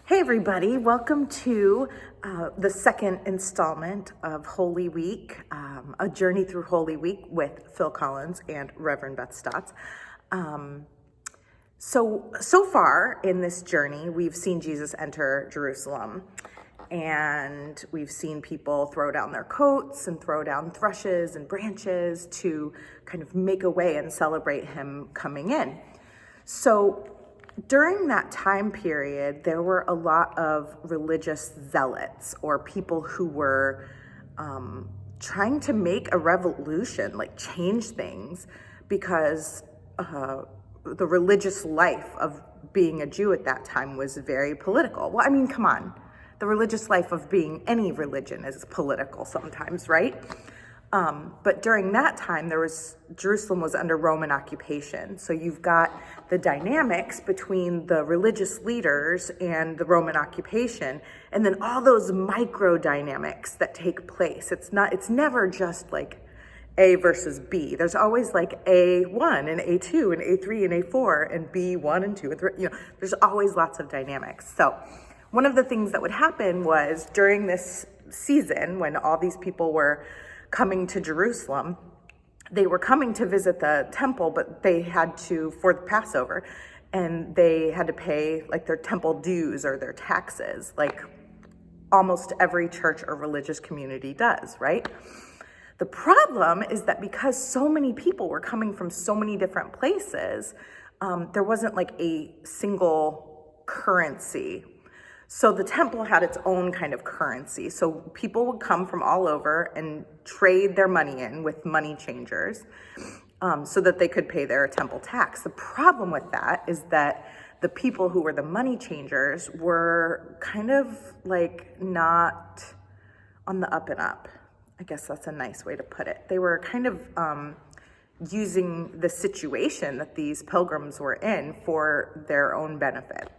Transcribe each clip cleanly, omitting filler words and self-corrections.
Hey everybody, welcome to the second installment of Holy Week, a journey through Holy Week with Phil Collins and Reverend Beth Stotts. So far in this journey, we've seen Jesus enter Jerusalem, and we've seen people throw down their coats and throw down thrushes and branches to kind of make a way and celebrate him coming in. So during that time period, there were a lot of religious zealots or people who were trying to make a revolution, like change things, because the religious life of being a Jew at that time was very political. Well, I mean, come on. The religious life of being any religion is political sometimes, right? But during that time, Jerusalem was under Roman occupation. So you've got the dynamics between the religious leaders and the Roman occupation, and then all those micro dynamics that take place. It's never just like A versus B. There's always like A1 and A2 and A3 and A4 and B1 and 2 and 3. There's always lots of dynamics. So one of the things that would happen was during this season when all these people were coming to Jerusalem, they were coming to visit the temple, but they had to, for the Passover, and they had to pay like their temple dues or their taxes, like almost every church or religious community does, right? The problem is that because so many people were coming from so many different places, there wasn't like a single currency. So the temple had its own kind of currency. So people would come from all over and trade their money in with money changers so that they could pay their temple tax. The problem with that is that the people who were the money changers were kind of like not on the up and up. I guess that's a nice way to put it. They were kind of using the situation that these pilgrims were in for their own benefit.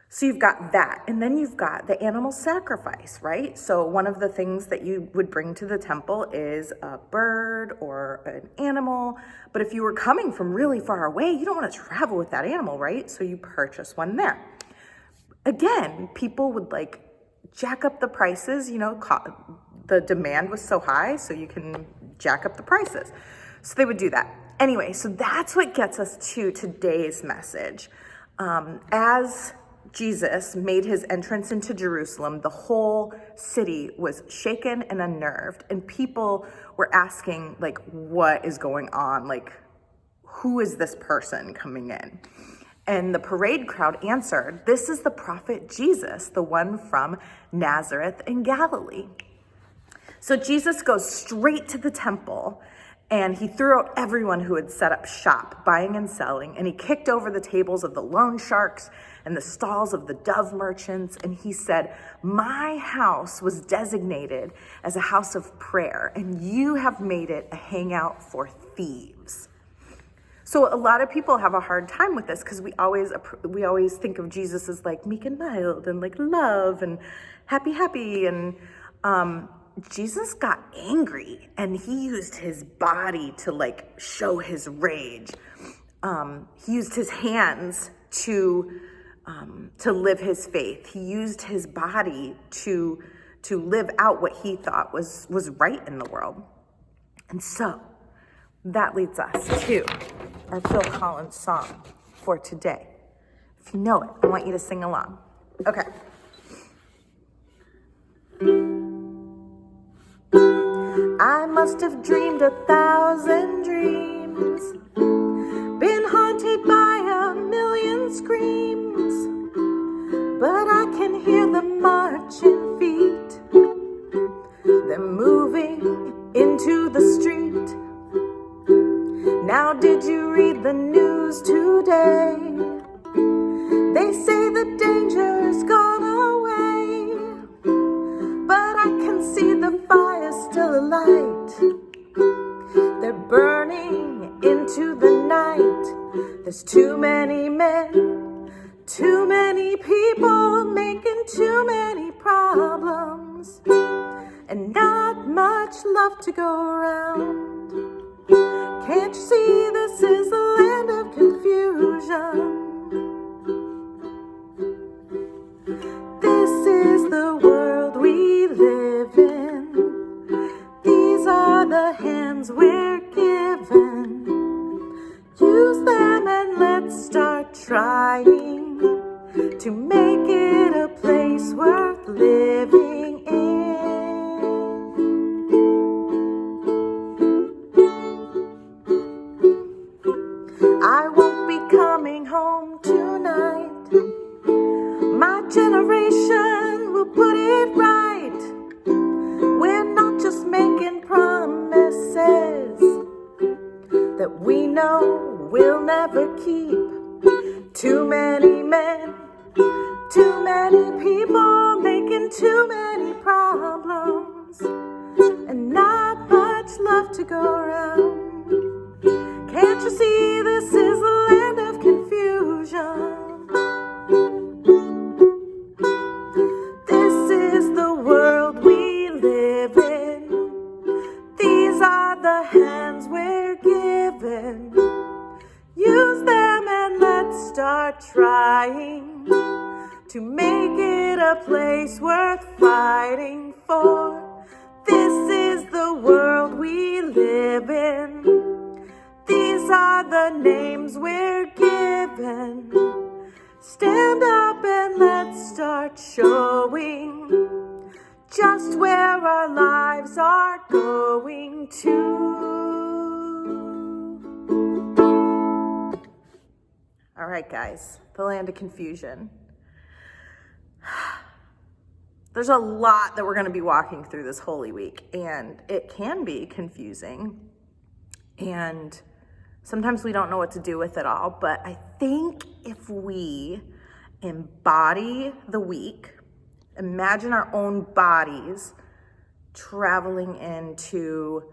So you've got that, and then you've got the animal sacrifice, right? So one of the things that you would bring to the temple is a bird or an animal, but if you were coming from really far away, you don't want to travel with that animal, right? So you purchase one there. Again, people would like jack up the prices, the demand was so high, so you can jack up the prices. So they would do that. Anyway, so that's what gets us to today's message. As Jesus made his entrance into Jerusalem, the whole city was shaken and unnerved, and people were asking, like, what is going on? Like, who is this person coming in? And the parade crowd answered, this is the prophet Jesus, the one from Nazareth in Galilee. So Jesus goes straight to the temple, and he threw out everyone who had set up shop, buying and selling, and he kicked over the tables of the loan sharks and the stalls of the dove merchants, and he said, my house was designated as a house of prayer, and you have made it a hangout for thieves. So a lot of people have a hard time with this because we always think of Jesus as like meek and mild and like love and happy, and Jesus got angry, and he used his body to like show his rage. He used his hands to live his faith. He used his body to live out what he thought was right in the world. And so that leads us to our Phil Collins song for today. If you know it, I want you to sing along. Okay. I must have dreamed 1,000 dreams, been haunted by a million screams, but I can hear the marching feet, they're moving into the street. Now did you read the news today? They say the danger's gone away, but I can see the fire still alight. They're burning into the night. There's too many men, too many people making too many problems, and not much love to go around. Can't you see this is a land of confusion? fighting to make it a place worth living in. I won't be coming home tonight. My generation will put it right. We're not just making promises that we know we'll never keep. Too many men, too many people making too many problems, and not much love to go around. Can't you see this is a land of confusion? This is the world we live in. These are the hands we're given. Use them and let's start trying to make it a place worth fighting for. This is the world we live in. These are the names we're given. Stand up and let's start showing just where our lives are going to. All right, guys, the land of confusion. There's a lot that we're going to be walking through this Holy Week, and it can be confusing, and sometimes we don't know what to do with it all, but I think if we embody the week, imagine our own bodies traveling into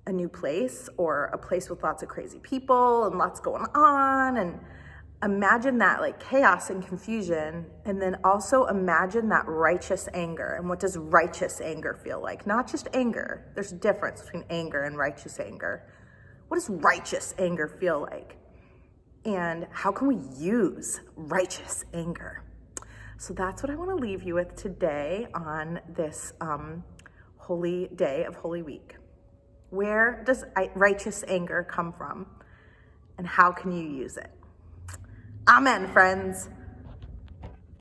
a new place or a place with lots of crazy people and lots going on, and imagine that like chaos and confusion, and then also imagine that righteous anger. And what does righteous anger feel like? Not just anger. There's a difference between anger and righteous anger. What does righteous anger feel like? And how can we use righteous anger? So that's what I want to leave you with today on this holy day of Holy Week. Where does righteous anger come from? And how can you use it? Amen, friends.